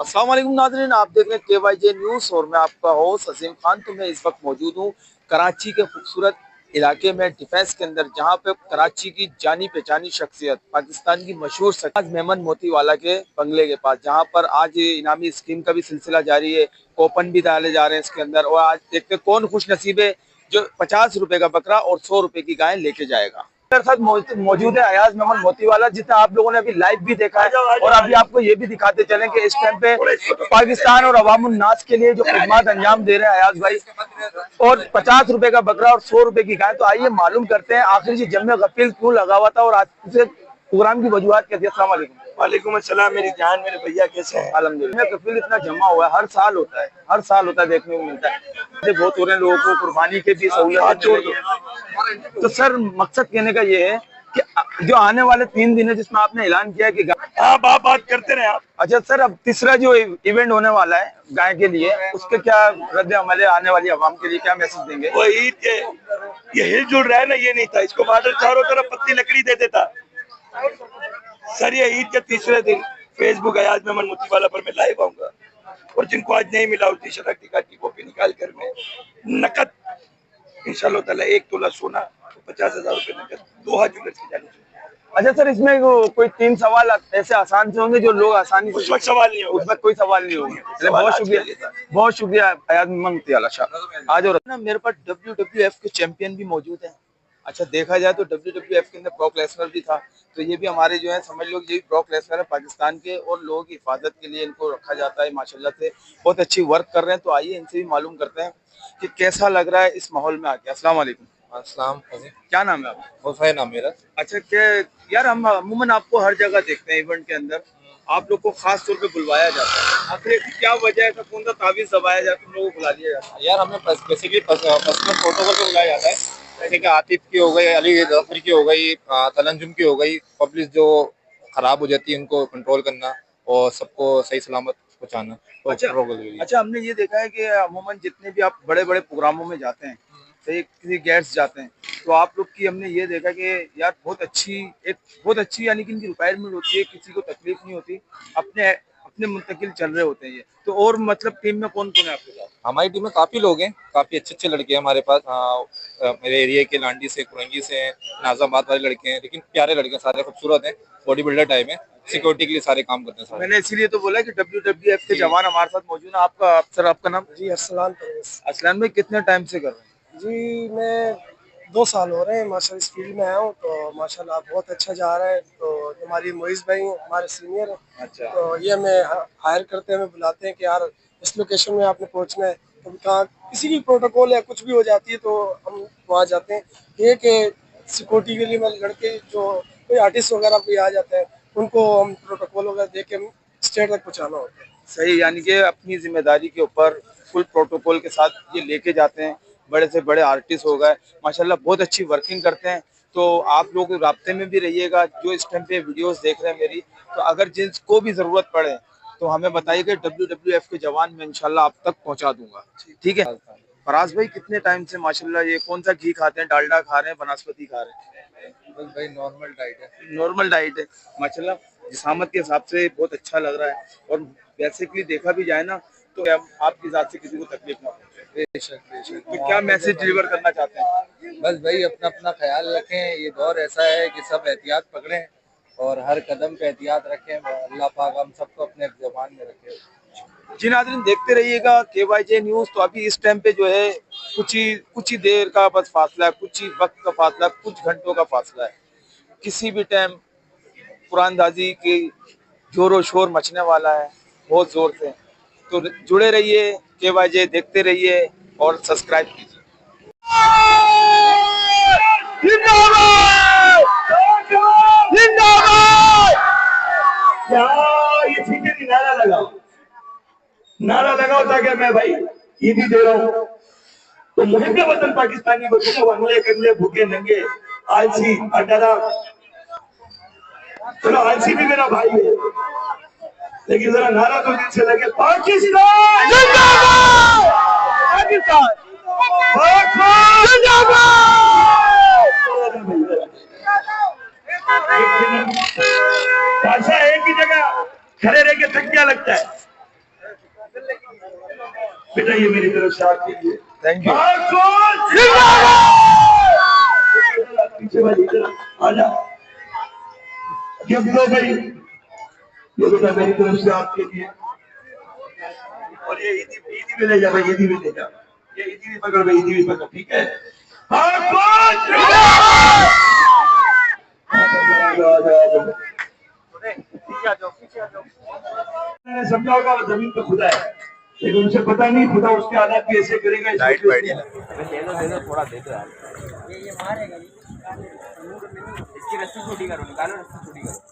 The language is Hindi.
अस्सलाम वालेकुम नाज़रीन, आप देख रहे हैं KYJ न्यूज़ और मैं आपका होस्ट अजीम खान। तो मैं इस वक्त मौजूद हूँ कराची के खूबसूरत इलाके में डिफेंस के अंदर, जहाँ पे कराची की जानी पहचानी शख्सियत पाकिस्तान की मशहूर शख्सियत मेमन मोतीवाला के बंगले के पास, जहाँ पर आज इनामी स्कीम का भी सिलसिला जारी है। कूपन भी डाले जा रहे हैं इसके अंदर, और आज देखते हैं कौन खुश नसीब है जो 50 रुपए का बकरा और 100 रुपए की गाय लेके जाएगा। मेरे साथ मौजूद है अयाज मेमन मोतीवाला, जिसे आप लोगों ने अभी लाइव भी देखा है, और अभी आपको ये भी दिखाते चलें कि इस टाइम पे पाकिस्तान और अवामुन नास के लिए जो खिदमत अंजाम दे रहे हैं अयाज भाई, और 50 रुपए का बकरा और 100 रुपए की गाय। तो आइए मालूम करते हैं आखिर ये जम्मे गफील क्यों लगा हुआ था और आज से प्रोग्राम की वजूहत क्या थी। अस्सलाम वालेकुम। वालेकुम अस्सलाम मेरी जान, मेरे भैया कैसे हैं? अल्हम्दुलिल्लाह। कफील इतना जमा हुआ है, हर साल होता है, हर साल होता है, देखने को मिलता है। बहुत हो रहे हैं लोगों को कुर्बानी के भी सहूलियत छोड़ दो। तो सर मकसद कहने का ये है कि जो आने वाले 3 दिन है जिसमें आपने ऐलान किया है कि आप बात करते रहे आप। अच्छा सर, अब तीसरा जो इवेंट होने वाला है गाय के लिए, उसके क्या रद्द अमल है, आने वाली आवाम के लिए क्या मैसेज देंगे? वो ईद के ये हिलजुल रहा है ना, ये नहीं था। इसको बादल चारों तरफ पत्ती लकड़ी दे देता। सर ये ईद के तीसरे दिन फेसबुक अयाज मेमन मोतीवाला पर मैं लाइव आऊंगा, और जिनको आज नहीं मिला उसकी शनाख्ती कार्ड की कॉपी निकाल कर मैं नकद इंशाल्लाह ताला 1 तोला सोना, 50,000 रुपए नकद 2 हाथ ज्वेलर्स की जाने। अच्छा सर, इसमें कोई 3 सवाल ऐसे आसान से होंगे जो लोग आसानी से, उस वक्त सवाल नहीं होगा, उस वक्त कोई सवाल नहीं होगा। बहुत शुक्रिया, बहुत शुक्रिया अयाज मेमन मोतीवाला साहब। आज और ना मेरे पास WWF के चैंपियन भी मौजूद हैं। अच्छा देखा जाए तो WWF के अंदर ब्रॉक लेसनर भी था, तो ये भी हमारे जो है समझ लो ये ब्रॉक लेसनर है पाकिस्तान के, और लोगों की हिफाजत के लिए इनको रखा जाता है। माशाल्लाह से बहुत अच्छी वर्क कर रहे हैं। तो आइए इनसे भी मालूम करते हैं कि कैसा लग रहा है इस माहौल में आके। अस्सलाम वालेकुम। अस्सलाम। क्या नाम है आपका? हुसैन है मेरा। अच्छा, क्या यार, हम अमूमन आपको हर जगह देखते हैं इवेंट के अंदर, आप लोग को खास तौर पे बुलवाया जाता है, आखिर क्या वजह है? कौन सा तावीज़ दबाया जाता है तुम लोगों को बुला लिया जाता है? यार हमें बेसिकली पर्सनल प्रोटोकॉल पे बुलाया जाता है, जैसे कि आतिफ की हो गई, अली जफर की हो गई, तलंजुम की हो गई। पब्लिक जो खराब हो जाती है उनको कंट्रोल करना और सबको सही सलामत पहुंचाना। अच्छा, हमने ये देखा है कि अमूमन जितने भी आप बड़े बड़े प्रोग्रामों में जाते हैं, सही किसी गेस्ट जाते हैं, तो आप लोग की हमने ये देखा कि यार बहुत अच्छी यानी कि इनकी रिक्वायरमेंट होती है, किसी को तकलीफ नहीं होती, अपने अपने मुंतकिल चल रहे होते हैं ये। तो और मतलब टीम में कौन कौन है आपके साथ? हमारी टीम में काफी लोग हैं, काफी अच्छे अच्छे लड़के हैं हमारे पास। मेरे एरिया के लांडी से, कुरंगी से हैं, नाजाबाद वाले लड़के हैं, लेकिन प्यारे लड़के, सारे खूबसूरत हैं, बॉडी बिल्डर टाइप है, सिक्योरिटी के लिए सारे काम करते हैं सारे। मैंने इसीलिए तो बोला कि WWF के जवान हमारे साथ मौजूद है। आपका सर, आपका नाम? जी अरसलान। असलान भाई, कितने टाइम से कर रहे हैं? जी मैं 2 साल हो रहे हैं माशाल्लाह इस फील्ड में आया हूँ, तो माशाल्लाह बहुत अच्छा जा रहा है। तो हमारी मोइज़ भाई हमारे सीनियर हैं, अच्छा, तो ये हमें हायर करते हैं, हमें बुलाते हैं कि यार इस लोकेशन में आपने पहुँचना है। तो कहाँ किसी भी प्रोटोकॉल या कुछ भी हो जाती है तो हम वहाँ जाते हैं। ये कि सिक्योरिटी के लिए मैं लड़के जो कोई आर्टिस्ट वगैरह कोई आ जाते हैं उनको हम प्रोटोकॉल वगैरह दे के स्टेट तक पहुँचाना होता है। सही, यानी कि अपनी जिम्मेदारी के ऊपर फुल प्रोटोकॉल के साथ ये लेके जाते हैं। बड़े से बड़े आर्टिस्ट हो गए, माशाल्लाह बहुत अच्छी वर्किंग करते हैं। तो आप लोग राब्ते में भी रहिएगा, जो इस टाइम पे वीडियोस देख रहे हैं मेरी, तो अगर जिसको भी जरूरत पड़े तो हमें बताइए, WWF के जवान में इंशाल्लाह आप तक पहुंचा दूंगा। ठीक है फराज भाई, कितने टाइम से माशाल्लाह ये कौन सा घी खाते हैं? डालडा खा रहे हैं, बनास्पति खा रहे हैं? बस भाई नॉर्मल डाइट है। नॉर्मल डाइट है माशाल्लाह, जिसामत के हिसाब से बहुत अच्छा लग रहा है। और बेसिकली देखा भी जाए ना तो आपकी जात से किसी को तकलीफ ना हो। तो क्या मैसेज डिलीवर करना चाहते हैं? बस भाई अपना अपना ख्याल रखें, ये दौर ऐसा है कि सब एहतियात पकड़ें और हर कदम पे एहतियात रखें। अल्लाह पाक हम सबको अपने ज़बान में रखे। जी नाज़रीन, देखते रहिएगा KYJ न्यूज़। तो अभी इस टाइम पे जो है कुछ ही देर का बस फासला है, कुछ ही वक्त का फासला, कुछ घंटों का फासला है। किसी भी टाइम कुरानदाजी की जोरों शोर मचने वाला है, बहुत जोर से। तो जुड़े रहिए, KYJ देखते रहिए और सब्सक्राइब कीजिए। ये ठीक है, नारा लगाओ ताकि मैं भाई ईदी दे रहा हूँ। तो मुहिब्बे वतन पाकिस्तानी बच्चों को हमले करने भूखे नंगे आलसी अडरा। चलो आलसी भी मेरा भाई है, लेकिन जरा नारा तो दिल से लगे, पाकिस्तान जिंदाबाद, पाकिस्तान भाषा एक ही जगह खड़े रह के थक क्या लगता है। बेटा ये मेरी तरफ से आपके लिए। Thank you. पीछे भाई इधर आ जा, गिफ्ट लो भाई, ये बेटा मेरी तरफ से आपके लिए। और ये ईदी में ले जा भाई, ईदी में ले जा, ये ईदी भी पकड़ भाई, ईदी भी पकड़, ठीक है। मैंने समझा होगा वो जमीन पे खुदा है, लेकिन उसे पता नहीं खुदा उसके हालात भी ऐसे करेगा। लाइट बढ़िया दे दो थोड़ा दे दो यार। ये मारेगा, इसकी रस्सी छोटी करो, निकालो रस्सी छोटी करो।